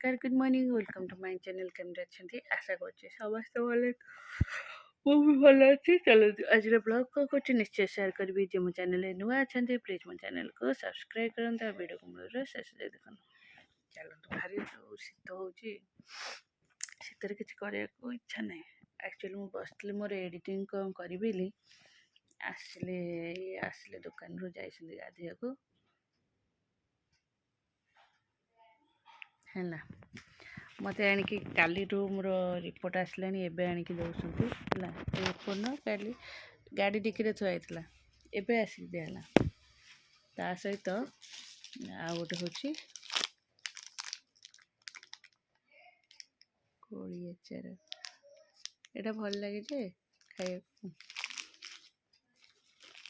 नमस्कार good morning welcome to my channel केमती अच्छे आशा करछे समस्त भले मु भी भल अच्छी चलो आज ब्लॉग को कुछ निश्चय शेयर करी जो मो चैनल नुआ अच्छा प्लीज मो चैनल को सब्सक्राइब करते वीडियो को मूल शेष देख चलो भारी शीत हो शीतर किसी करने को इच्छा ना एक्चुअली मुझे बसती मोर एडिटिंग कौन करी आसले आसले दुकान रू जाइए गाधिया को है मत आणिकी काली मोर रिपोर्ट आसला एबे आणिकी दौरान है रिपोर्ट न काली गाड़ी डिक्की थुआई एबे आसिक दिहला ता सहित आ गोटे हूँ कोड़ी अचार एटा भल लगे जे खाया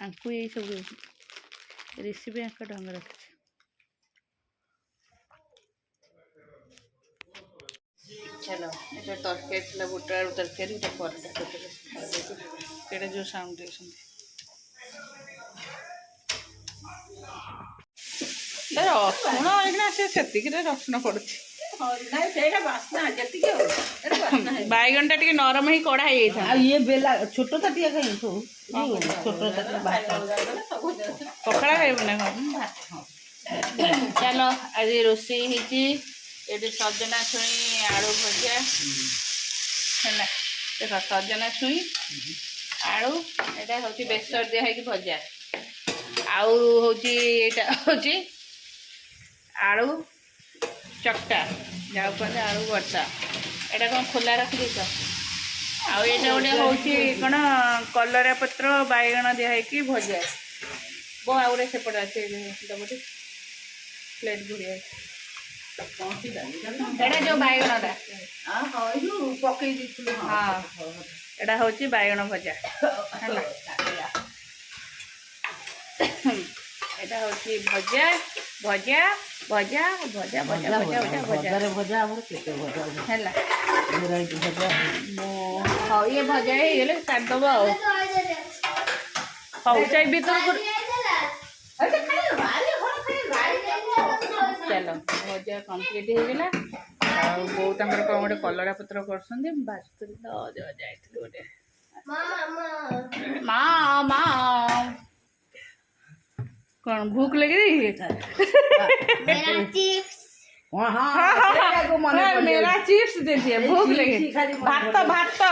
आंकु यही सब रेसिपी आंक ढंग रखी चलो ये तरकारी थी बुट आलू तरकारी पराठा जो साउंड रसुण आईना से रसुण पड़ू बैगन टा नरम ही कड़ा ये बेला छोट ताटिया पकड़ा खाइब ना चलो आज रोषे ये सजना छुई आलू भजा है देख सजना छुई आलू यहाँ हूँ बेसर दिखाई भजा आउ हूँ आलू चक्टा जहाँ कहते आलू भर्ता यहाँ कौन खोला रखी देख आउ गोटे हूँ कौन कलरा पत्र बैगण दिखाई भजा बो आ गए सेपटे अच्छे दबटे प्लेट घुरिया एटा जो बैगण पकई हाँ एटा हूँ बैगण भजा एटा हूँ भजा भजा भजा भजा भजा भजा भजा भजा है हाँ ये भजा है काटदब हौ चाहे भी तो चलो भजा कम्प्लीट होगा बहुत कौन गोटे कलरा पत्र कर बाजुरी तो जाए गोटे माँ माँ कौन भूख लगी मेरा चिप्स देखिए भूख लगी भात भात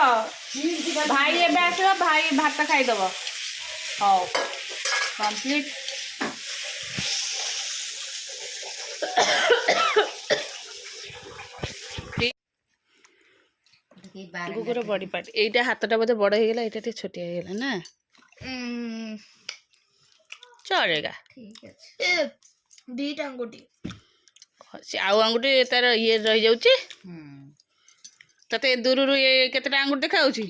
भाई एबे आस भाई भात खाईदब हाँ कम्प्लीट गुगुर बड़ी पार्ट यहीटा हाथटा बोधे बड़ हो गला ये छोटिया हो गला ना चलेगा ठीक है दीटा अंगुठी आउ अंगुठी तार ये रही जाउची तते दूर ये केतटा अंगुठी देखा होची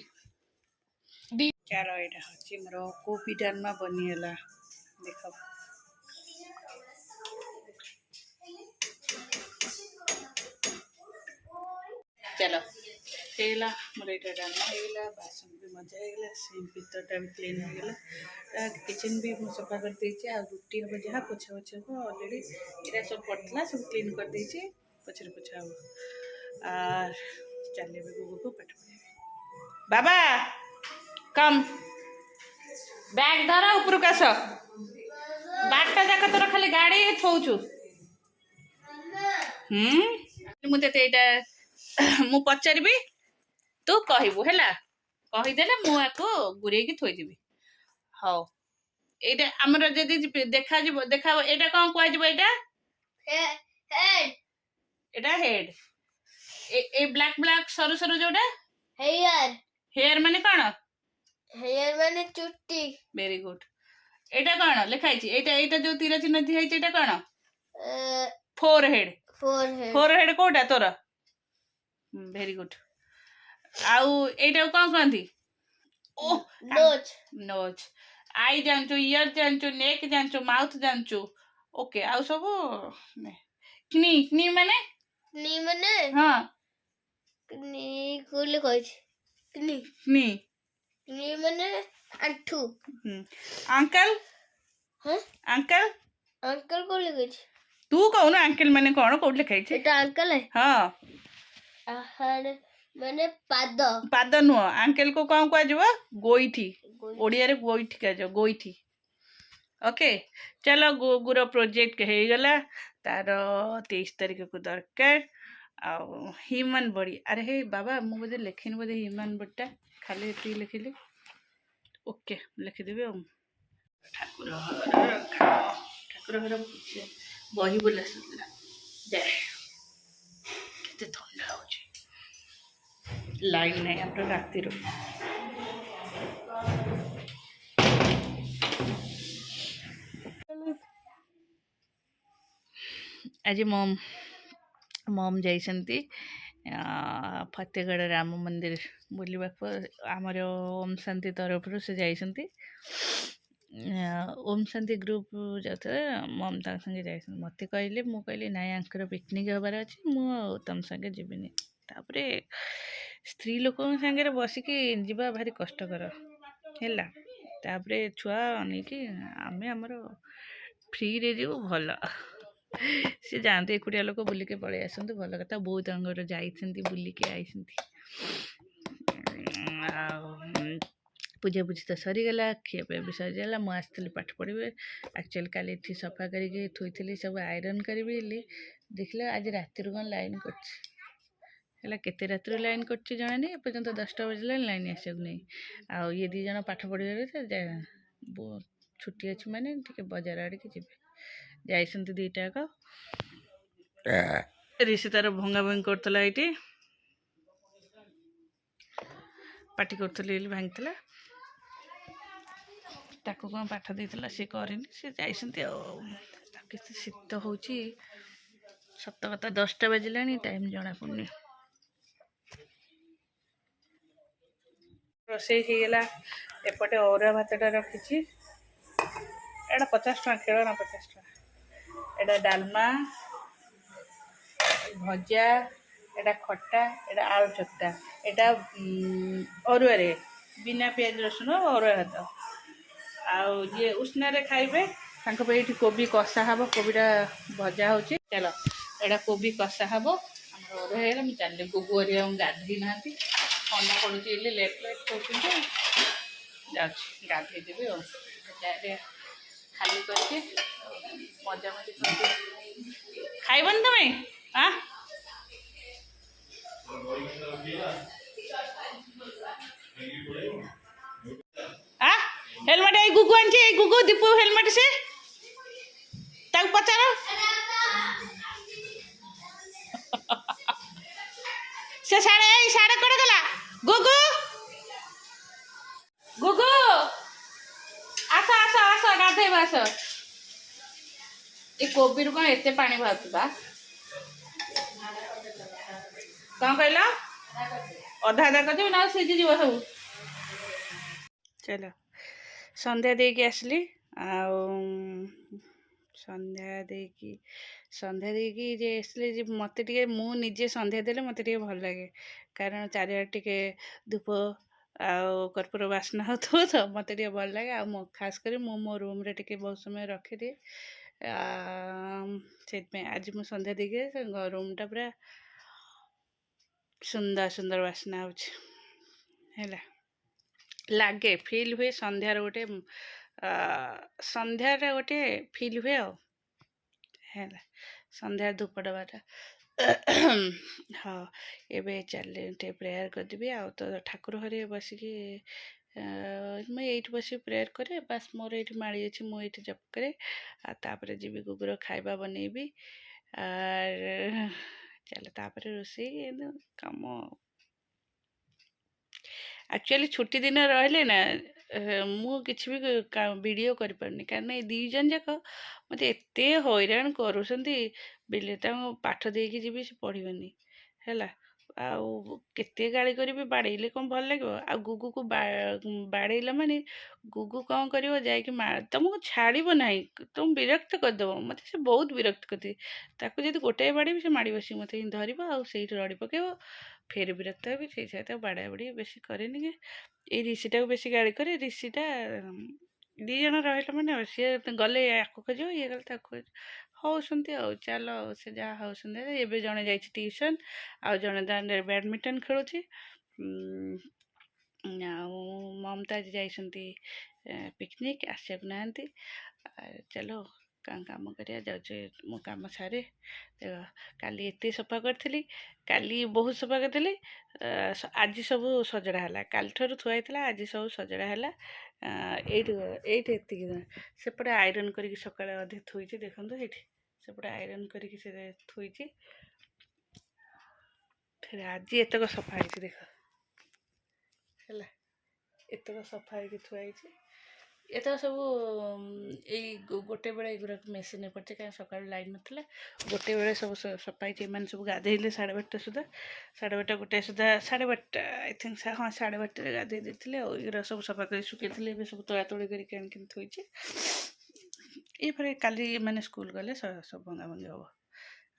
चलो एटा होची मोर कोबी डालमा बनिएला देखो चलो हेला मोर एटा डालमा हेला बासन भी मजा हेला सेम पितरटा भी क्लीन हो गला किचन भी सफा कर देछि आ रुटी हम जहाँ पोछा पोछा हो ऑलरेडी एरा सब पड़ता सब क्लीन कर देछि पछर पोछा हो और चले भी गुगु को पाठ पढ़े बाबा कम बैग धरा ऊपर कास बारटा जाक तोर खाली गाड़ी थौचु मुझे मु पचारि तू कहबू है कहीदेले मुझे गुरे थोदेवी हाँ ये आमर जदि देखा देखा यहाँ कौन कह यहाँ हेड ए ब्लैक ब्लैक सरू सरू जोटा हेयर हेयर माने कौन हेयर माने चुट्टी वेरी गुड एटा कौन लिखाई एटा जो तीर चिन्ह दिखाई एटा कौन फोर हेड फोर हेड कोटा तोर वेरी गुड आउ एटा कौन कहती ओ नोज नोज आई जानचु इयर जानचु नेक जानचु माउथ जानचु ओके आउ सब क्नी क्नी माने हाँ क्नी कोले कहै क्नी क्नी क्नी माने आंठू अंकल हाँ अंकल अंकल कोले कहै तू कहून अंकल मैंने कौन कौट लिखाई এটা আঙ্কেল हाँ আহারে মানে পাদ पाद नुह अंकल को कौन कह गोईठी ओडिया रे गोईठी कह गोईठी ओके चलो गुगुर प्रोजेक्ट हो गला तार 23 तारिख को दरकार ह्यूमन बॉडी अरे हे बाबा मु बोधे लिखिनी बोधे ह्यूमन बॉडीटा खाली ये लिखिली ओके लिखिदेवी ठाकुर ठाकुर घर बही बोला जाए केते ठंडा हो लाइन नहीं आप राति आज मम मम जाइसंती फतेगढ़ राम मंदिर बुलवाक आमर ओम शांति तरफ से जाइसंती ओम शांति ग्रुप जाते मम ता संगे जाइसन मते कहले मु कहली नाई आंकर पिकनिक हबार अच्छे मु तुम संगे जीविनी तापरे स्त्री लोक संगे बसिकी जीवा भारी कष्टकर है तापरे छुआ अनेकी आमे आमर फ्री रे जीव भल सी जानते एकुटिया लोक बुलिके पलि आसते भल कथा बहुत अंगर जाइछन्ती बुलिके आइछन्ती पूजा पूजी तो सरीगला खियापिया भी सरीगला मु आसती पाठ पढ़ी एक्चुअली काली इठी सफा करके थोई सब आयरन करी देखले आज राति कौन लाइन कर केते राति लाइन कर जना नहीं एपर्तंत 10टा बजला लाइन आसक नहीं आउ ये दी जन पाठ पढ़ी छुट्टी अच्छी माने बजार आड़ के जी जाइसंती दीटाक ऋषि तार भंगा भंगी करतला ये पाटी करतली भांगला ताको कौन पाठ देला सी करनी सी जाइसंती किसी शीत हो सत कथा 10टा बजला टाइम जना पड़नी रोसई होगला एपटे अरुआ भातटा रखी एटा 50 टका खेल ना 50 टका एटा डालमा भजा एटा खट्टा एटा आलू चक्टा एटा अरुआ रे बिना प्याज रसुन अरुआ भात आउ ये उष्ण रे खाइबे तांको पे एठी कोबी कषा हबो कोबीटा भजा होची चलो एटा कोबी कषा हबो हमर अरुआ हेला मु चलले गुगु एरिया गाधी नांती ठंडा पड़ुची ले लेट होची जाउची गाधी देबे ओ खाली करके मजा मजी करके खाइबन तुम्हें हाँ हेलमेट ये गुगु आंटी गुगु दीपू हेलमेट से तक पचारो से साढ़े कड़े गला गुगु गुगु आस आस आस गाधे आस ये कोबी रू कौन एत पानी बाहर कौन कहल अधा अधा कर ना सीझी जीव सब चलो संध्या दे के आसली संध्या दे की जे आसली जे मत मु निजे संध्या देले मत भल लगे कारण चारिआडे टिके धूप आउ कर्पूर बास्ना हो तो मत भल लगे आ खास कर मो रूम रे टिके बहुत समय रखिदिए से आज मु संध्या देके रूम टा पूरा सुंदर सुंदर बास्ना हो लगे फिल हुए संध्यार गोटे संध्यार गोटे फिल हुए है संध्यार धूप डबाटा हाँ एबे चले प्रेयर करदेवी आ तो ठाकुर घरे बसिकी मैं ये बस प्रेयर करे बास मोर ये माड़ी अच्छी मुझे जप करे तापर जी गुगुर खाइबा बनैबी आर चल तापर रोसई कम एक्चुअली छुट्टी दिन रहिले ना मु किसी भी वीडियो कर पारनी कारण ये दी जन जाक मत एत हैरान करुँच बिले पाठ देकी जी से पढ़ी है आउ केते गाड़ी करी बाड़े कौन भल लगे आ गुगु को बाड़ेला माने गुगु कौन कर तुमको छाड़ ना तुम विरक्त करदेव मत से बहुत विरक्त करती जब गोटाए बाड़ी से माड़ी बस मत धर आई रड़ी पकेब फेर विरक्त भी से बाड़ा बाड़ी बेस कैनि कि ये ऋषिटा को बेस गाड़ी करे ऋषिटा दी जन रहा मैंने सी गले या खोज ये गले खोज ହେଉଛନ୍ତି ଆଉ ଚାଲ ଆଉ ସେ ଯାହା ହେଉଛନ୍ତି। ଏବେ ଜଣେ ଯାଇଛି ଟିଉସନ୍, ଆଉ ଜଣେ ଦାଣ୍ଡରେ ବ୍ୟାଡ଼ମିଣ୍ଟନ୍ ଖେଳୁଛି। ଆଉ ମମତା ଆଜି ଯାଇଛନ୍ତି ପିକନିକ୍, ଆସିବାକୁ ନାହାନ୍ତି। ଚାଲ କାମ କରିବା, ଯାଉଛି ମୁଁ କାମ ସାରେ। କାଲି ଏତେ ସଫା କରିଥିଲି, କାଲି ବହୁତ ସଫା କରିଥିଲି, ଆଜି ସବୁ ସଜଡ଼ା ହେଲା। କାଲିଠାରୁ ଥୁଆ ହେଇଥିଲା, ଆଜି ସବୁ ସଜଡ଼ା ହେଲା। ଏଇଠି ଏତିକି ସେପଟେ ଆଇରନ୍ କରିକି ସକାଳେ ଅଧେ ଥୋଇଛି, ଦେଖନ୍ତୁ ଏଇଠି ସେପଟେ ଆଇରନ୍ କରିକି ସେ ଥୋଇଛି। ଫେରେ ଆଜି ଏତକ ସଫା ହେଇଛି, ଦେଖ ହେଲା, ଏତକ ସଫା ହେଇକି ଥୁଆ ହେଇଛି। ଏତକ ସବୁ ଏଇ ଗୋଟେ ବେଳେ ଏଗୁଡ଼ାକ ମେସିନ୍ରେ ପଡ଼ିଛି, କାରଣ ସକାଳୁ ଲାଇନ୍ ନଥିଲା। ଗୋଟେ ବେଳେ ସବୁ ସଫା ହେଇଛି। ଏମାନେ ସବୁ ଗାଧେଇଲେ 12:30 ସୁଦ୍ଧା, 12:30 1 ସୁଦ୍ଧା, 12:30 ଆଇ ଥିଙ୍କ, ହଁ 12:30ରେ ଗାଧେଇ ଦେଇଥିଲେ। ଆଉ ଏଗୁଡ଼ା ସବୁ ସଫା କରି ଶୁଖେଇଥିଲେ, ଏବେ ସବୁ ତୋଳାତୋଳି କରିକି ଆଣିକି ଥୋଇଛି। ଏଇପରେ କାଲି ମାନେ ସ୍କୁଲ ଗଲେ ସବୁ ଭଙ୍ଗାଭଙ୍ଗି ହେବ,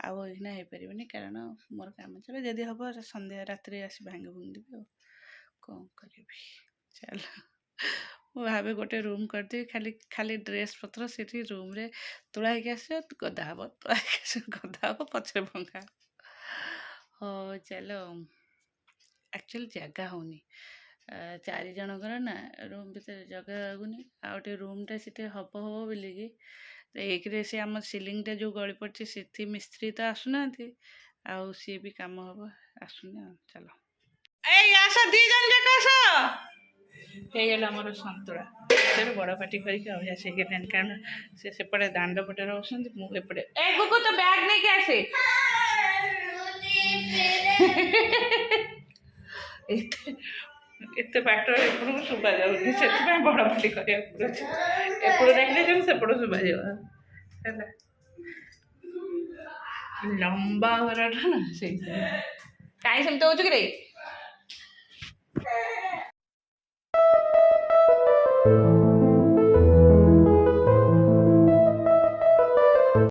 ଆଉ ଏଇନା ହେଇପାରିବନି, କାରଣ ମୋର କାମ ଚାଲେ। ଯଦି ହେବ ସନ୍ଧ୍ୟା ରାତିରେ ଆସି ଭାଙ୍ଗି ଭୁଙ୍ଗି ଦେବି, ଆଉ କ'ଣ କରିବି। ଚାଲ ମୁଁ ଭାବେ ଗୋଟେ ରୁମ୍ କରିଦେବି, ଖାଲି ଡ୍ରେସ୍ ପତ୍ର ସେଠି ରୁମ୍ରେ ତୋଳା ହେଇକି ଆସିବ, ଗଦା ହେବ, ତୋଳା ହେଇକି ଆସିବ, ଗଦା ହେବ, ପଛରେ ଭଙ୍ଗା। ହଉ ଚାଲ। ଆକ୍ଚୁଆଲି ଜାଗା ହେଉନି, 4 ଜଣଙ୍କର ନା, ରୁମ୍ ଭିତରେ ଜାଗା ହେଉନି। ଆଉ ଗୋଟେ ରୁମ୍ଟା ସେଠି ହେବ ବୋଲିକି, ଏକରେ ସେ ଆମ ସିଲିଂଟା ଯେଉଁ ଗଳି ପଡ଼ିଛି, ସେଠି ମିସ୍ତ୍ରୀ ତ ଆସୁନାହାନ୍ତି, ଆଉ ସିଏ ବି କାମ ହେବ ଆସୁନି। ଆଉ ଚାଲ ଏଇ ଆସ, 2 ଜଣ ଯାକ ଆସ। ହେଇଗଲା ଆମର ସନ୍ତୁଳା। ସେଠୁ ବଡ଼ ପାଟି କରିକି ଅଭ୍ୟାସ ହେଇଗଲାଣି, କାରଣ ସେ ସେପଟେ ଦାଣ୍ଡ ପଟେ ରହୁଛନ୍ତି, ମୁଁ ଏପଟେ। ଏ ଗୁଗୁ ତ ବ୍ୟାଗ୍ ନେଇକି ଆସେ। ଏତେ ବାଟ ଏପଟକୁ ଶୁଭା ଯାଉନି, ସେଥିପାଇଁ ବଡ଼ ପାଟି କରିବାକୁ ପଡ଼ୁଛି। ଏପଟୁ ଦେଖିଲେ ଯେମିତି ସେପଟୁ ଶୁଭାଯିବ ହେଲା। ଲମ୍ବା ଘରଟା ନା, ସେଇଥିପାଇଁ। କାହିଁ ସେମିତି ହଉଛୁ କି ରେ?